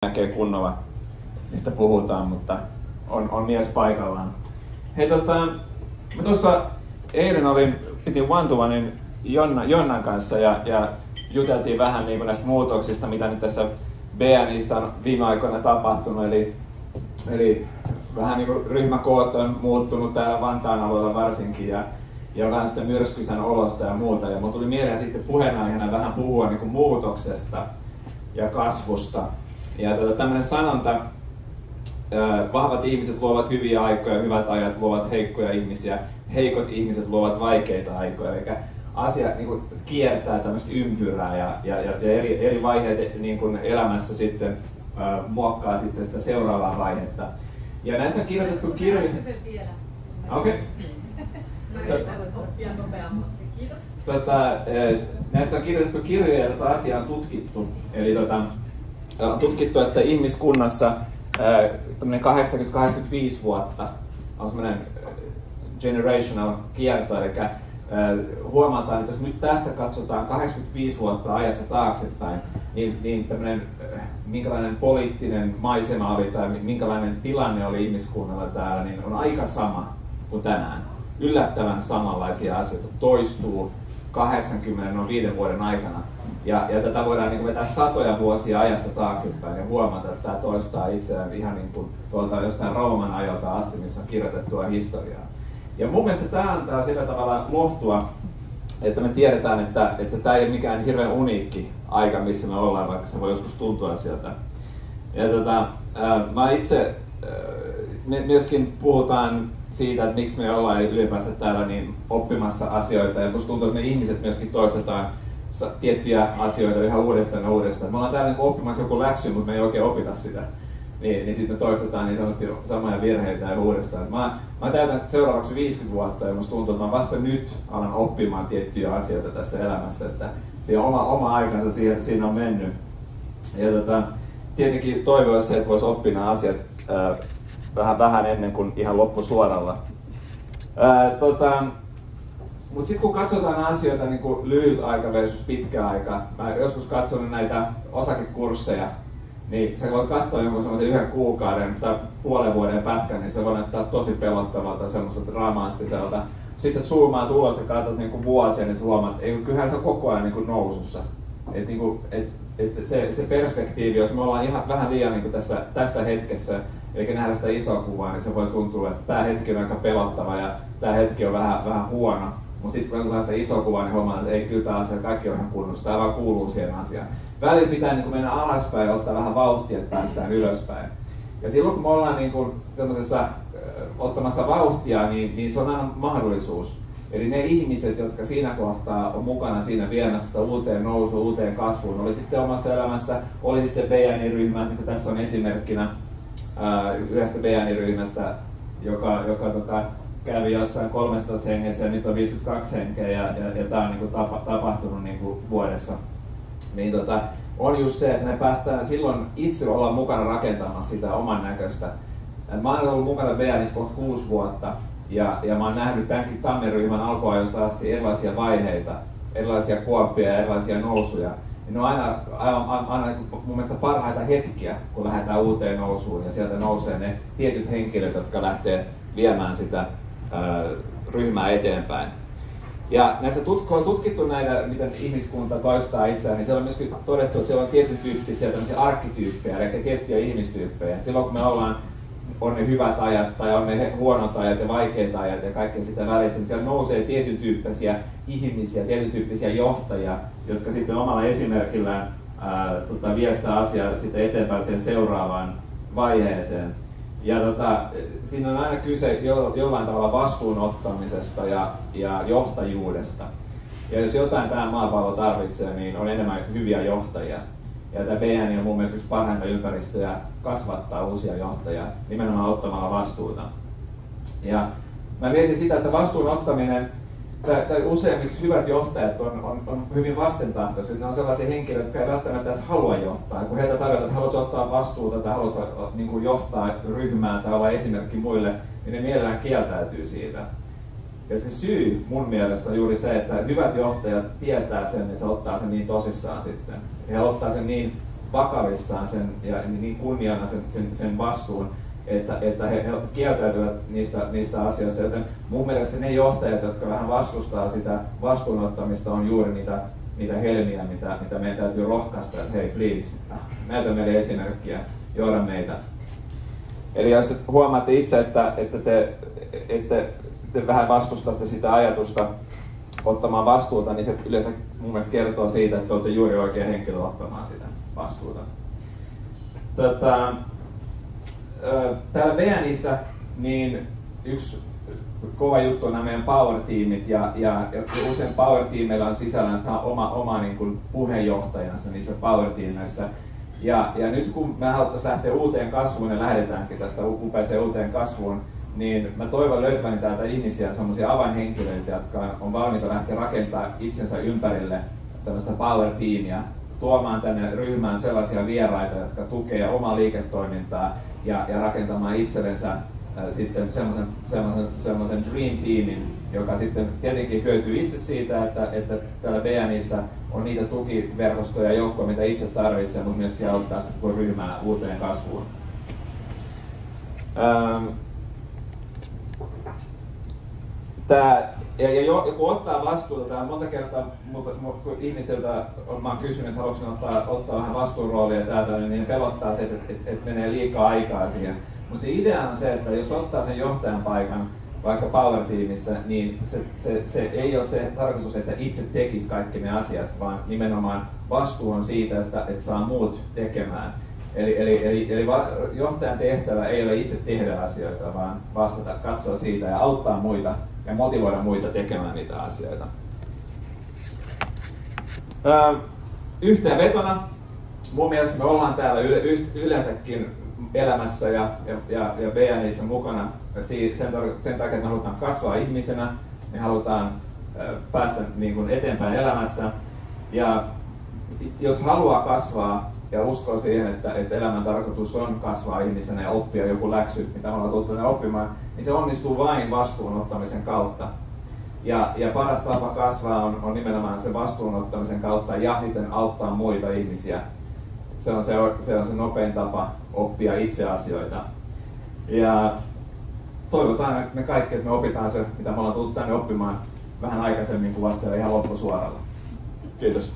näkee kunnolla, mistä puhutaan, mutta on mies paikallaan. Hei, mä tuossa eilen pidin one-to-onen Jonnan kanssa ja juteltiin vähän niin kuin näistä muutoksista, mitä nyt tässä BNI:ssä on viime aikoina tapahtunut. Eli vähän niin kuin ryhmäkoot on muuttunut täällä Vantaan alueella varsinkin ja vähän sitä myrskysän olosta ja muuta. Ja mulla tuli mieleen sitten puheenaiheena vähän puhua niin kuin muutoksesta ja kasvusta. Ja tämmöinen sanonta, vahvat ihmiset luovat hyviä aikoja, hyvät ajat luovat heikkoja ihmisiä, heikot ihmiset luovat vaikeita aikoja. Eli asia niin kuin kiertää tämmöistä ympyrää ja eri vaiheet niin kuin elämässä sitten muokkaa sitten sitä seuraavaa vaihetta. Ja näistä on kirjoitettu kirjoja. Okei. Oppia nopeammaksi. Kiitos. Näistä on kirjoitettu kirjoja ja tätä asiaa on tutkittu. Eli on tutkittu, että ihmiskunnassa 80-85 vuotta on semmoinen generational kierto, eli huomataan, että jos nyt tästä katsotaan 85 vuotta ajassa taaksepäin, niin tämmöinen, minkälainen poliittinen maisema oli tai minkälainen tilanne oli ihmiskunnalla täällä, niin on aika sama kuin tänään. Yllättävän samanlaisia asioita toistuu 85 vuoden aikana. Ja tätä voidaan niin vetää satoja vuosia ajasta taaksepäin ja huomata, että tämä toistaa itseään ihan niin kuin tuolta jostain Rooman ajalta asti, missä on kirjoitettua historiaa. Ja mun mielestä tämä antaa sillä tavalla lohtua, että me tiedetään, että tämä ei ole mikään hirveän uniikki aika, missä me ollaan, vaikka se voi joskus tuntua sieltä. Ja mä itse, me myöskin puhutaan siitä, että miksi me ollaan ylipäänsä täällä niin oppimassa asioita. Ja musta tuntuu, että me ihmiset myöskin toistetaan tiettyjä asioita ihan uudestaan ja uudestaan. Me ollaan täällä niin oppimassa joku läksy, mutta me ei oikein opita sitä. Niin sitten me toistetaan niin sanotusti samoja virheitä ja uudestaan. Mä täytän seuraavaksi 50 vuotta ja musta tuntuu, että mä vasta nyt alan oppimaan tiettyjä asioita tässä elämässä. Että siinä oma aikansa siinä on mennyt. Ja tietenkin toivoisi se, että voisi oppia nämä asiat vähän ennen kuin ihan loppusuoralla. Mutta sitten kun katsotaan asioita niin kuin lyhyt aika versus pitkä aika, mä joskus katson näitä osakekursseja, niin sä voit katsoa jonkun semmoisen 1 kuukauden tai puolen vuoden pätkän, niin se voi näyttää tosi pelottavalta, semmoiselta dramaattiselta. Sitten zoomaat ulos ja katsot niin vuosia, niin sä huomaat, että kyllähän se on koko ajan niin nousussa. Se perspektiivi, jos me ollaan ihan vähän liian niin tässä hetkessä, eikä nähdä sitä isoa kuvaa, niin se voi tuntua, että tämä hetki on aika pelottava ja tämä hetki on vähän huono. Mutta sitten kun katsotaan sitä isoa kuvaa, niin huomataan, että ei kyllä tämä asia, kaikki on ihan kunnossa, tämä vaan kuuluu siihen asiaan. Välillä pitää niin mennä alaspäin ja ottaa vähän vauhtia, että päästään ylöspäin. Ja silloin kun me ollaan niin semmoisessa ottamassa vauhtia, niin se on aina mahdollisuus. Eli ne ihmiset, jotka siinä kohtaa on mukana siinä viemässä sitä uuteen nousuun, uuteen kasvuun, oli sitten omassa elämässä, oli sitten BNI-ryhmä, niin kuin tässä on esimerkkinä yhdestä BNI-ryhmästä, joka kävi jossain 13 hengessä ja nyt on 52 henkeä ja tämä on niin kuin tapahtunut niin kuin vuodessa. Niin on just se, että me päästään silloin itse olla mukana rakentamassa sitä oman näköistä. Mä oon ollut mukana BNI:ssä kohta 6 vuotta ja mä oon nähnyt tämänkin Tammen-ryhmän alkuajoista asti erilaisia vaiheita, erilaisia kuoppia ja erilaisia nousuja. Ja ne on aina mun mielestä parhaita hetkiä, kun lähdetään uuteen nousuun ja sieltä nousee ne tietyt henkilöt, jotka lähtee viemään sitä ryhmää eteenpäin. Ja näissä kun on tutkittu näitä, miten ihmiskunta toistaa itseään, niin siellä on myöskin todettu, että siellä on tietyn tyyppisiä arkkityyppejä, eli tiettyjä ihmistyyppejä. Et silloin kun me on ne hyvät ajat tai on ne huonot ajat ja vaikeat ajat ja kaikkea sitä välistä, niin siellä nousee tietyn tyyppisiä ihmisiä, tietyn tyyppisiä johtajia, jotka sitten omalla esimerkillään vie sitä asiaa sitten eteenpäin sen seuraavaan vaiheeseen. Ja siinä on aina kyse jollain tavalla vastuunottamisesta ja johtajuudesta. Ja jos jotain tämä maapallo tarvitsee, niin on enemmän hyviä johtajia. Ja tämä BNI on mun mielestä yksi parhaita ympäristöjä kasvattaa uusia johtajia nimenomaan ottamalla vastuuta. Ja mä mietin sitä, että vastuun ottaminen, tai useimmiksi hyvät johtajat on hyvin vastentahtoisia. Ne on sellaisia henkilöitä, jotka ei välttämättä edes halua johtaa. Kun heiltä tarjotaan, että haluatko ottaa vastuuta tai haluatko niin johtaa ryhmää tai olla esimerkki muille, niin ne mielellään kieltäytyy siitä. Ja se syy mun mielestä on juuri se, että hyvät johtajat tietää sen, että he ottaa sen niin tosissaan sitten. He ottaa sen niin vakavissaan sen ja niin kunniana sen vastuun, että he kieltäytyvät niistä asioista. Joten mun mielestä ne johtajat, jotka vähän vastustaa sitä vastuunottamista, on juuri niitä helmiä, mitä meidän täytyy rohkaista, että hei please, näytä meille esimerkkiä, johda meitä. Eli jos te huomaatte itse, että te vähän vastustatte sitä ajatusta ottamaan vastuuta, niin se yleensä mun mielestä kertoo siitä, että te olette juuri oikea henkilö ottamaan sitä vastuuta. Täällä BNIssä niin yksi kova juttu on nämä meidän power-tiimit, ja usein power-tiimeillä on sisällään oma niin kuin puheenjohtajansa niissä power-tiimeissä. Ja nyt kun me haluttaisiin lähteä uuteen kasvuun ja lähdetäänkin tästä upeaseen uuteen kasvuun, niin mä toivon löytäväni täältä ihmisiä, sellaisia avainhenkilöitä, jotka on valmiita lähteä rakentamaan itsensä ympärille tällaista power-tiimiä, tuomaan tänne ryhmään sellaisia vieraita, jotka tukee omaa liiketoimintaa ja rakentamaan itsellensä sitten semmoisen dream teamin, joka sitten tietenkin hyötyy itse siitä, että täällä BNIssä on niitä tukiverkostoja ja joukkoja, mitä itse tarvitsee, mutta myöskin auttaa sitten koko ryhmää uuteen kasvuun. Kun ottaa vastuuta, tämä monta kertaa kun ihmisiltä mä oon kysynyt, että haluatko ottaa vähän vastuuroolia täältä, niin pelottaa se, että menee liikaa aikaa siihen. Mutta se idea on se, että jos ottaa sen johtajan paikan vaikka power-tiimissä, niin se ei ole se tarkoitus, että itse tekisi kaikki ne asiat, vaan nimenomaan vastuu on siitä, että saa muut tekemään. Eli johtajan tehtävä ei ole itse tehdä asioita, vaan vastata, katsoa siitä ja auttaa muita ja motivoida muita tekemään niitä asioita. Yhteenvetona, mun mielestä me ollaan täällä yleensäkin elämässä ja BNIssä mukana sen takia, että me halutaan kasvaa ihmisenä, me halutaan päästä niin kuin eteenpäin elämässä. Ja jos haluaa kasvaa ja uskoo siihen, että elämän tarkoitus on kasvaa ihmisenä ja oppia joku läksy, mitä me ollaan tottuneet oppimaan, niin se onnistuu vain vastuunottamisen kautta. Ja paras tapa kasvaa on nimenomaan se vastuunottamisen kautta ja sitten auttaa muita ihmisiä. Se on se nopein tapa oppia itse asioita. Ja toivotaan me kaikki, että me opitaan se, mitä me ollaan tullut tänne oppimaan vähän aikaisemmin kuin vasta ihan loppusuoralla. Kiitos.